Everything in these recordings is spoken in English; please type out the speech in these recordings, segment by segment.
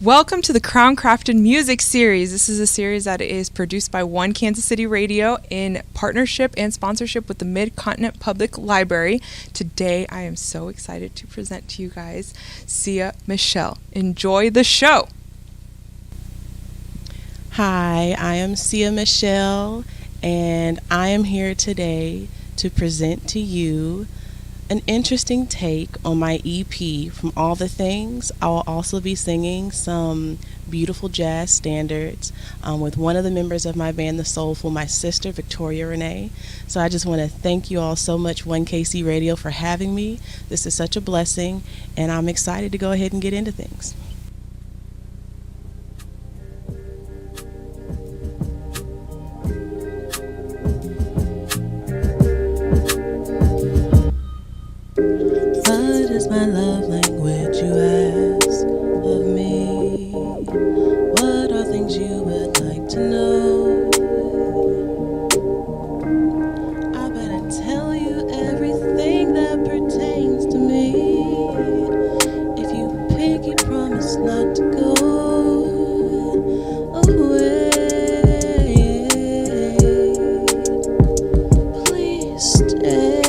Welcome to the Crown Crafted Music Series. This is a series that is produced by One Kansas City Radio in partnership and sponsorship with the Mid-Continent Public Library. Today, I am so excited to present to you guys Sia Michelle. Enjoy the show. Hi, I am Sia Michelle, and I am here today to present to you an interesting take on my EP, From All the Things. I will also be singing some beautiful jazz standards with one of the members of my band, the Soulful, my sister, Victoria Renee. So I just want to thank you all so much, 1KC Radio, for having me. This is such a blessing, and I'm excited to go ahead and get into things. What is my love language, you ask of me? What are things you would like to know? I better tell you everything that pertains to me. If you pinky promise not to go away, please stay.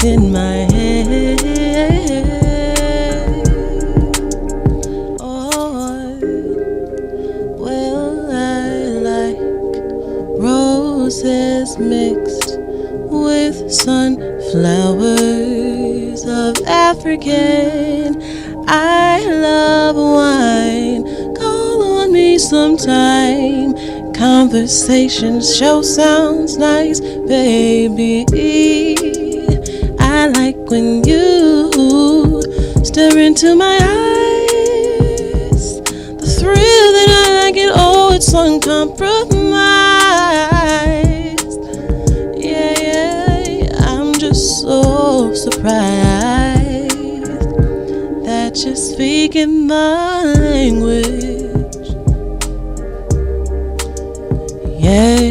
In my head, oh, well, I like roses mixed with sunflowers of African. I love wine, call on me sometime. Conversations show sounds nice, baby. I like when you stare into my eyes. The thrill that I get, oh, it's uncompromised. Yeah, I'm just so surprised that you're speaking my language. Yeah.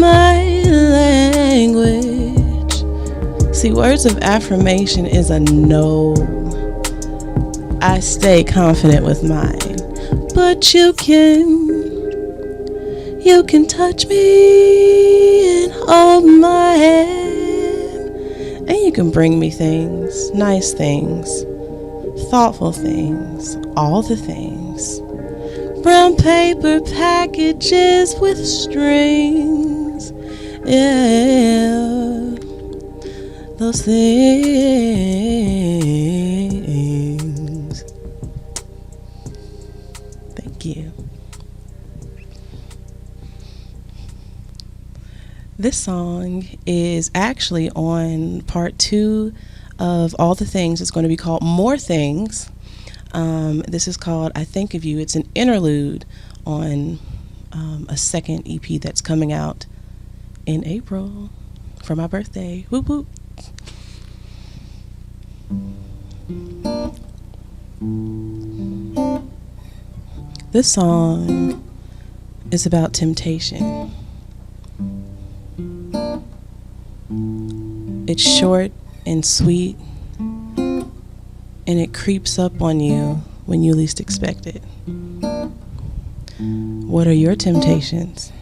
My language. See, words of affirmation is a no. I stay confident with mine, but you can touch me and hold my hand, and you can bring me things, nice things, thoughtful things, all the things. Brown paper packages with strings, yeah, those things. Thank you. This song is actually on part 2 of All the Things. It's going to be called More Things. This is called I Think of You. It's an interlude on a second EP that's coming out in April for my birthday. Whoop whoop. This song is about temptation. It's short and sweet, and it creeps up on you when you least expect it. What are your temptations?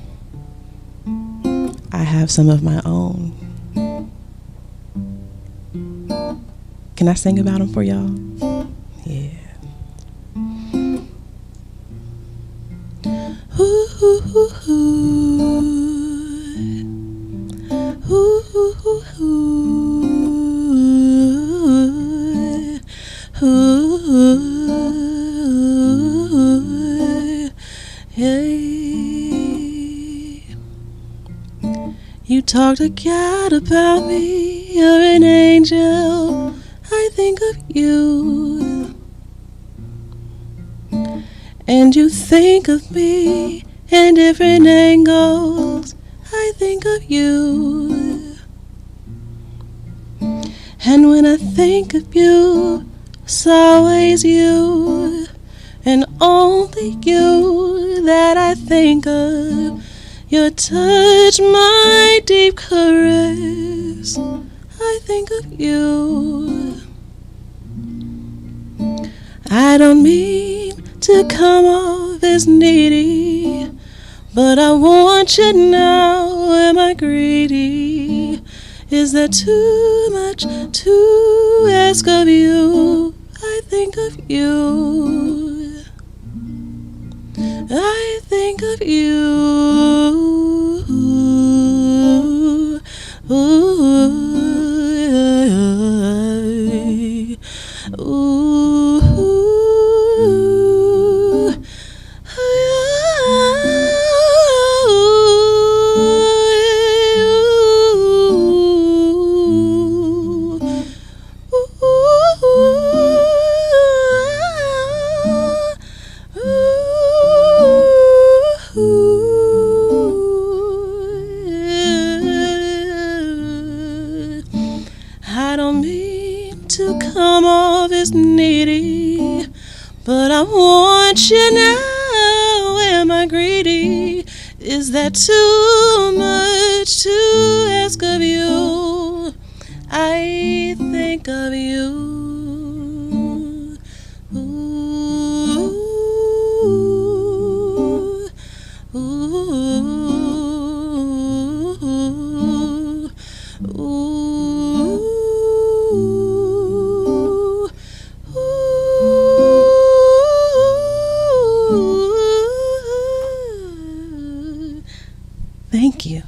I have some of my own. Can I sing about them for y'all? Yeah. Ooh, ooh, ooh, ooh. Ooh, ooh, ooh, ooh. Ooh, hey. You talked a lot about me. you're an angel. I think of you, and you think of me in different angles. I think of you, and when I think of you, it's always you, and only you that I think of. Your touch, my deep caress, I think of you. I don't mean to come off as needy, but I want you now. Am I greedy? Is that too much to ask of you? I think of you. I think of you. Ooh, ooh, I don't mean to come off as needy, but I want you now. Am I greedy? Is that too much to ask of you? I think of you. Ooh, ooh, ooh. Thank you.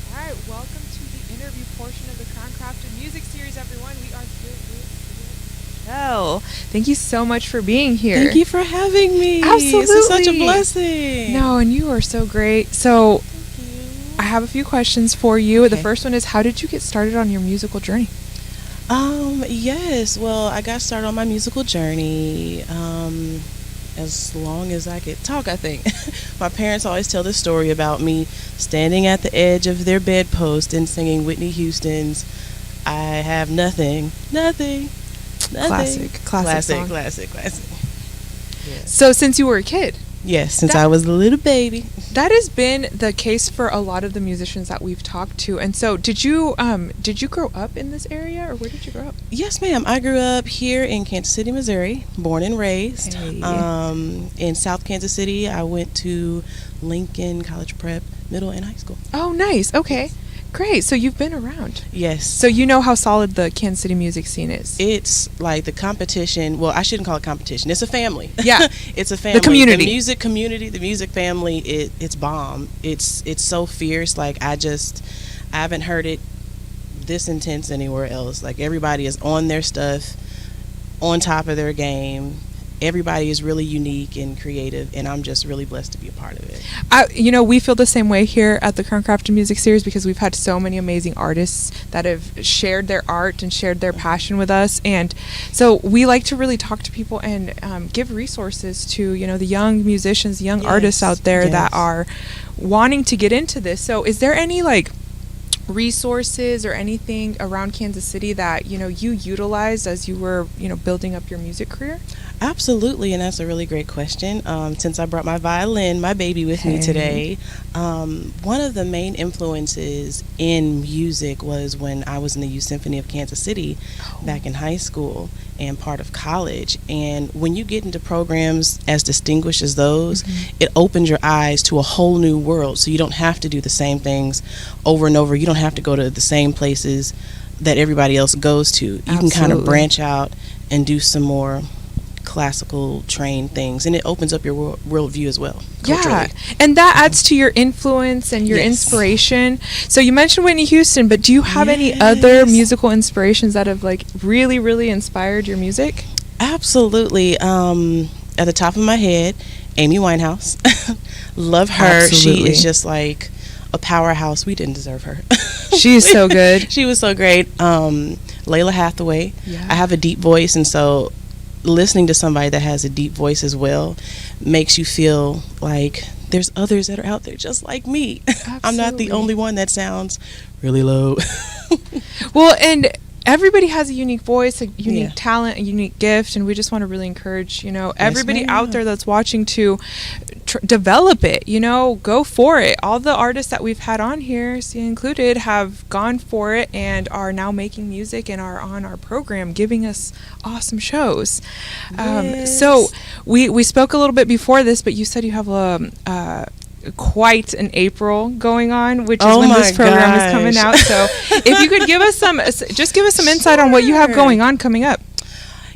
All right, welcome to the interview portion of the Crown Crafted Music Series, everyone. We are here with Michelle. Thank you so much for being here. Thank you for having me. Absolutely. This is such a blessing. No, and you are so great. So I have a few questions for you. Okay. The first one is, how did you get started on your musical journey? Yes. Well, I got started on my musical journey as long as I could talk, I think. My parents always tell this story about me standing at the edge of their bedpost and singing Whitney Houston's I Have Nothing. Classic song. Classic. Yeah. So since you were a kid? Yes, since I was a little baby. That has been the case for a lot of the musicians that we've talked to. And so did you grow up in this area, or where did you grow up? Yes, ma'am. I grew up here in Kansas City, Missouri, born and raised. Hey. In South Kansas City, I went to Lincoln College Prep, middle and high school. Oh, nice. Okay. Great. So you've been around. Yes. So you know how solid the Kansas City music scene is. It's like the competition. Well, I shouldn't call it competition. It's a family. Yeah. It's a family. The community. The music community, the music family, it's bomb. It's so fierce. Like, I haven't heard it this intense anywhere else. Like, everybody is on their stuff, on top of their game. Everybody is really unique and creative, and I'm just really blessed to be a part of it. We feel the same way here at the Crown Crafted Music Series, because we've had so many amazing artists that have shared their art and shared their passion with us. And so we like to really talk to people and give resources to, the young musicians, young artists out there that are wanting to get into this. So is there any resources or anything around Kansas City that you utilized as you were building up your music career? Absolutely, and that's a really great question. Since I brought my violin, my baby, with me today, one of the main influences in music was when I was in the Youth Symphony of Kansas City back in high school and part of college. And when you get into programs as distinguished as those, it opens your eyes to a whole new world. So you don't have to do the same things over and over. You don't have to go to the same places that everybody else goes to. You can kind of branch out and do some more classical trained things, and it opens up your worldview as well. Yeah, and that adds to your influence and your inspiration. So you mentioned Whitney Houston, but do you have any other musical inspirations that have really, really inspired your music? Absolutely. At the top of my head, Amy Winehouse. Love her. Absolutely. She is just like a powerhouse. We didn't deserve her. She's so good. She was so great. Layla Hathaway. Yeah. I have a deep voice, and so listening to somebody that has a deep voice as well makes you feel like there's others that are out there just like me. I'm not the only one that sounds really low. Well, and everybody has a unique voice, a unique talent, a unique gift, and we just want to really encourage, everybody out there that's watching to develop it, go for it. All the artists that we've had on here, Sia included, have gone for it and are now making music and are on our program giving us awesome shows. So we spoke a little bit before this, but you said you have quite an April going on, which is when this program is coming out. So if you could give us some insight on what you have going on coming up.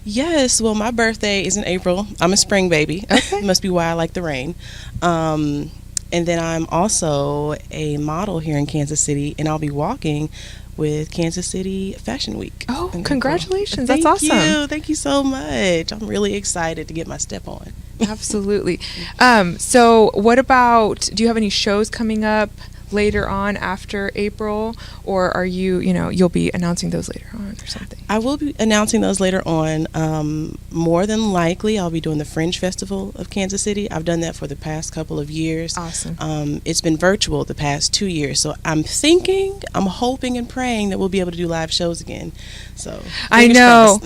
Yes, well, my birthday is in April. I'm a spring baby. Okay. Must be why I like the rain. And then I'm also a model here in Kansas City, and I'll be walking with Kansas City Fashion Week. Oh, congratulations. That's awesome. Thank you so much. I'm really excited to get my step on. Absolutely. So what about, do you have any shows coming up later on after April, or are you'll be announcing those later on or something? I will be announcing those later on. More than likely, I'll be doing the Fringe Festival of Kansas City. I've done that for the past couple of years. Awesome. It's been virtual the past 2 years, so I'm hoping and praying that we'll be able to do live shows again. So I know.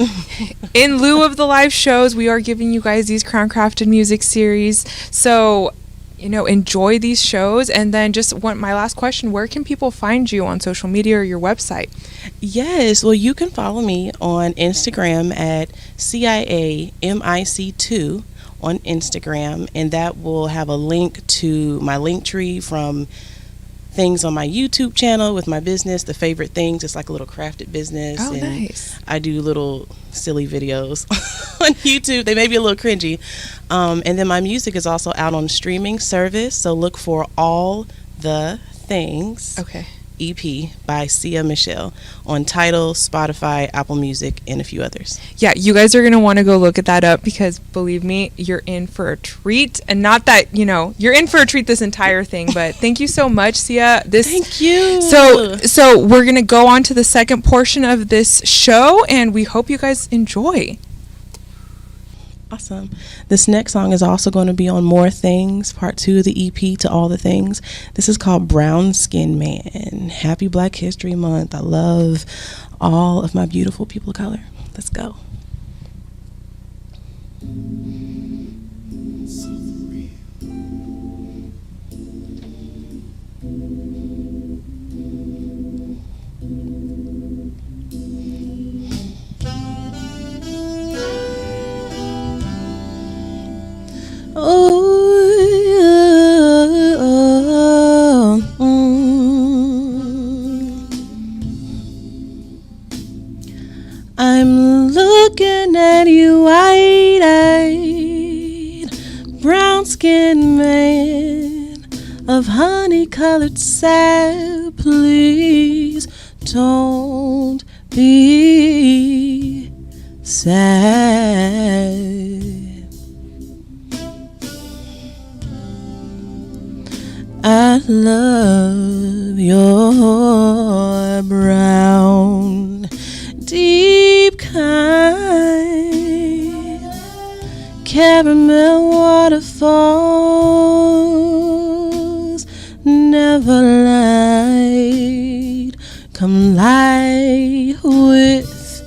In lieu of the live shows, we are giving you guys these Crown Crafted Music series. So enjoy these shows. And then my last question, where can people find you on social media or your website? Yes, well, you can follow me on Instagram at CIAMIC2 on Instagram, and that will have a link to my link tree from things on my YouTube channel with my business, The Favorite Things. It's like a little crafted business. Oh, and nice. I do little silly videos on YouTube. They may be a little cringy. And then my music is also out on streaming service, so look for All the Things. Okay. EP by Sia Michelle on Tidal, Spotify, Apple Music, and a few others. Yeah, you guys are going to want to go look at that up, because believe me, you're in for a treat. And not that, you're in for a treat this entire thing, but thank you so much, Sia. Thank you. So we're going to go on to the second portion of this show, and we hope you guys enjoy. Awesome. This next song is also going to be on More Things, part 2 of the EP to All the Things. This is called Brown Skin Man. Happy Black History Month. I love all of my beautiful people of color. Let's go. I'm looking at you wide-eyed, brown-skinned man of honey-colored sap. Please don't be sad. I love your brown, deep kind, caramel waterfalls, never lied. Come lie with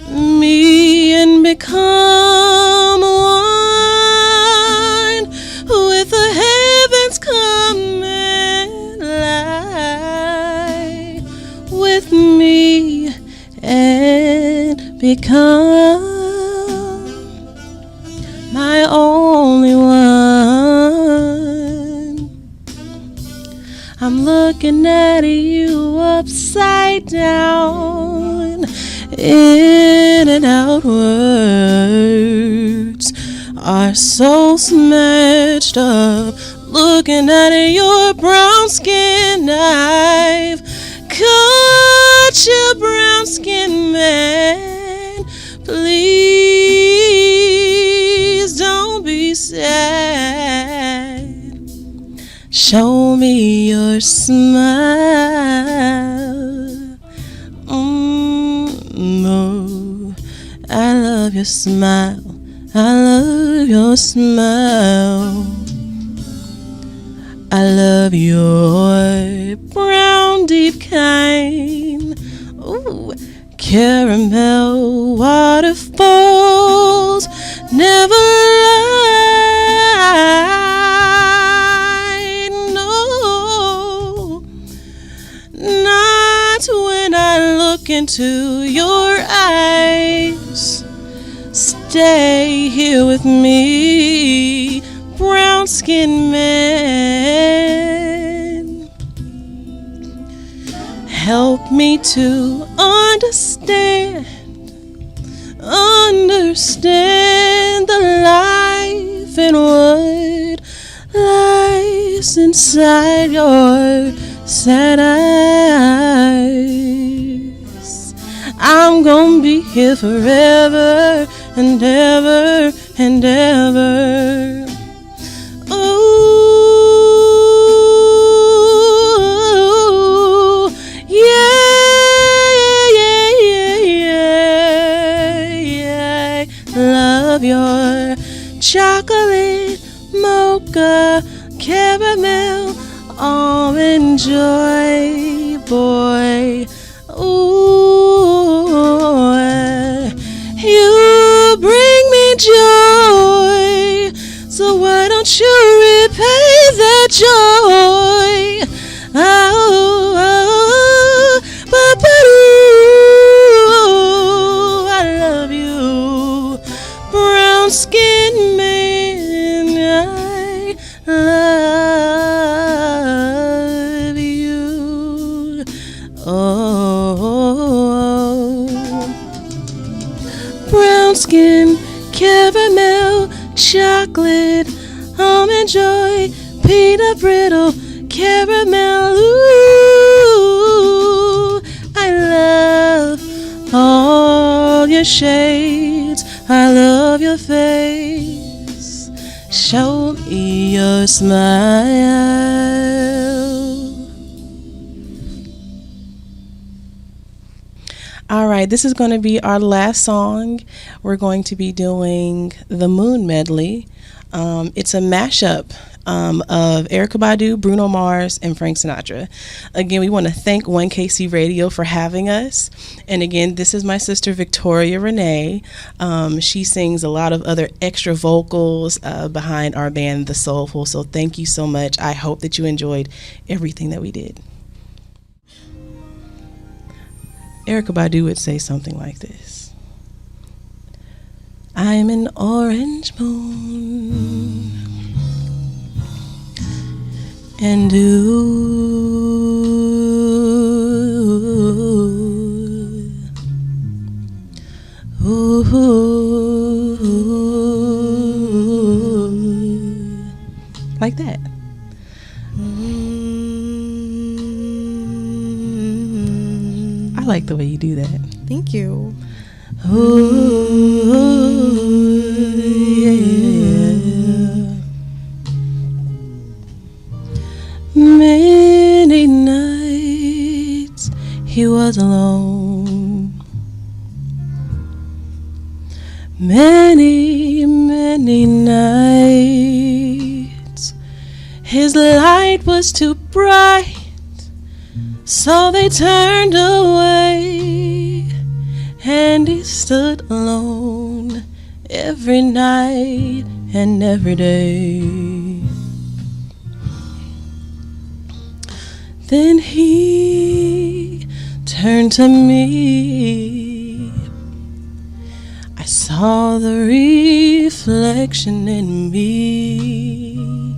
me and become one with the heavens. Come and lie with me and become my only one. I'm looking at you upside down, in and outwards, our souls matched up. Looking at your brown skin, I've caught your brown skin man. Please don't be sad. Show me your smile. Oh, I love your smile. I love your smile. I love your brown deep kind. Ooh, caramel waterfalls never lie. No, not when I look into your eyes. Stay here with me, brown skinned man. Help me to understand the life and what lies inside your sad eyes. I'm gonna be here forever and ever and ever. Ooh, yeah. Love your chocolate, mocha, caramel, almond joy, boy. Ooh, you bring me joy, so why don't you repay that joy? I love you, brown skinned man. I love you. Oh, brown skin, caramel, chocolate, almond joy, peanut brittle, caramel. Ooh, I love all your shades. I love your face. Show me your smile. All right, this is going to be our last song. We're going to be doing the Moon Medley. It's a mashup of Erykah Badu, Bruno Mars, and Frank Sinatra. Again, we want to thank 1KC Radio for having us. And again, this is my sister Victoria Renee. She sings a lot of other extra vocals behind our band, The Soulful. So thank you so much. I hope that you enjoyed everything that we did. Erykah Badu would say something like this. I'm an orange moon, and like that. I like the way you do that. Thank you. Yeah. Many nights he was alone. Many nights his light was too bright, so they turned away, and he stood alone every night and every day. Then he turned to me. I saw the reflection in me.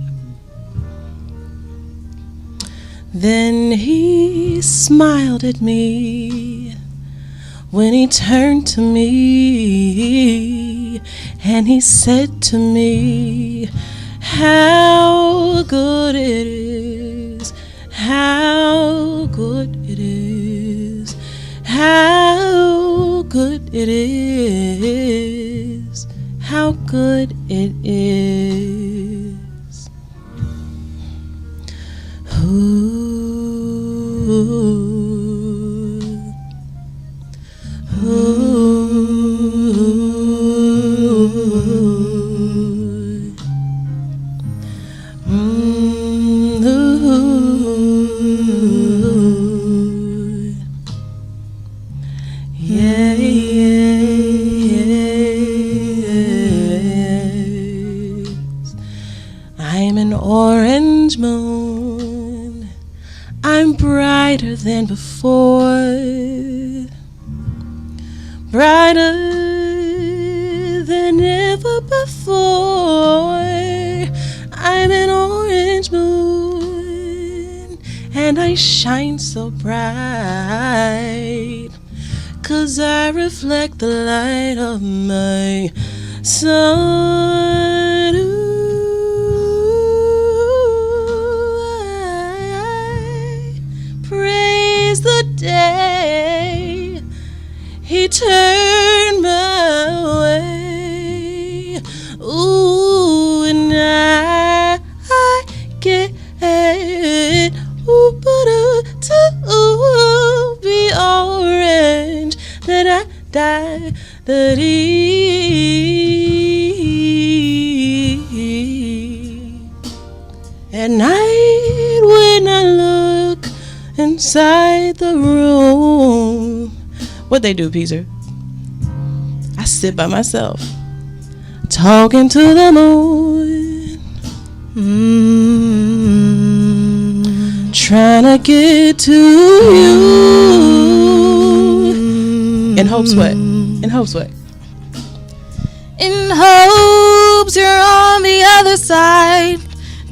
Then he smiled at me when he turned to me, and he said to me, how good it is, how good it is, how good it is, how good it is. I'm an orange moon. I'm brighter than before. Brighter than ever before. I'm an orange moon, and I shine so bright, 'cause I reflect the light of my sun. Praise the day He turned my way. Ooh, and I get to be orange, that I die, that at night when I look inside the room, what they do, Peter? I sit by myself, talking to the moon, trying to get to you. In hopes what? In hopes what? In hopes you're on the other side,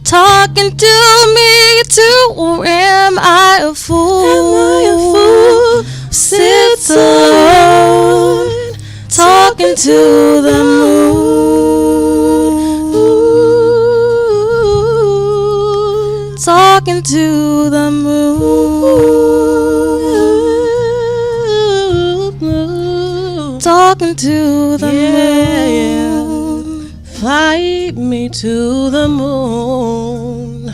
talking to me too, or am I a fool? Am I a fool? Sits alone, talking to the moon, talking to the moon, talking to the moon. Fly me to the moon.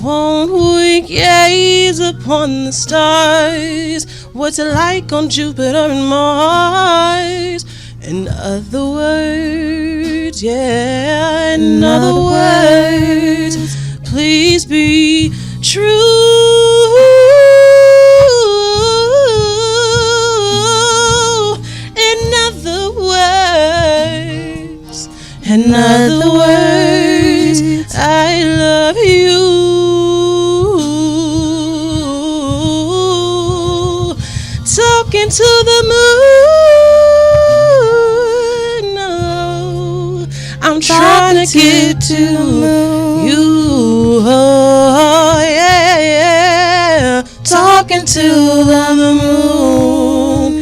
Won't we gaze upon the stars? What's it like on Jupiter and Mars? In other words, yeah, in other words, please be true. In other words, I love you. Talking to the moon. No, I'm trying to get to you. Oh, yeah, yeah. Talking to the moon.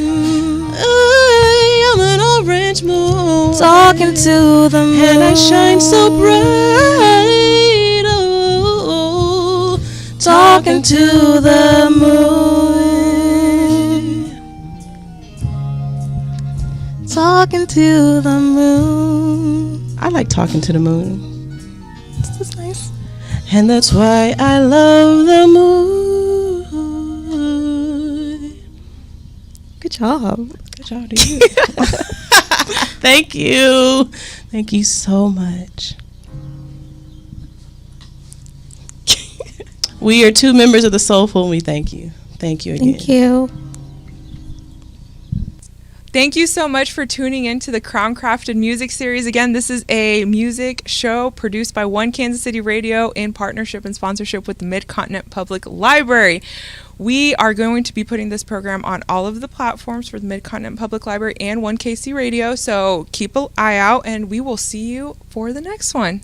I'm an orange moon. Talking to the moon, and I shine so bright. Oh, talking to the moon, talking to the moon. I like talking to the moon. This is nice. And that's why I love the moon. Good job. Good job to you. Thank you. Thank you so much. We are two members of the Soulful, and we thank you. Thank you again. Thank you. Thank you so much for tuning in to the Crown Crafted Music Series. Again, this is a music show produced by One Kansas City Radio in partnership and sponsorship with the Mid-Continent Public Library. We are going to be putting this program on all of the platforms for the Mid-Continent Public Library and 1KC Radio, so keep an eye out, and we will see you for the next one.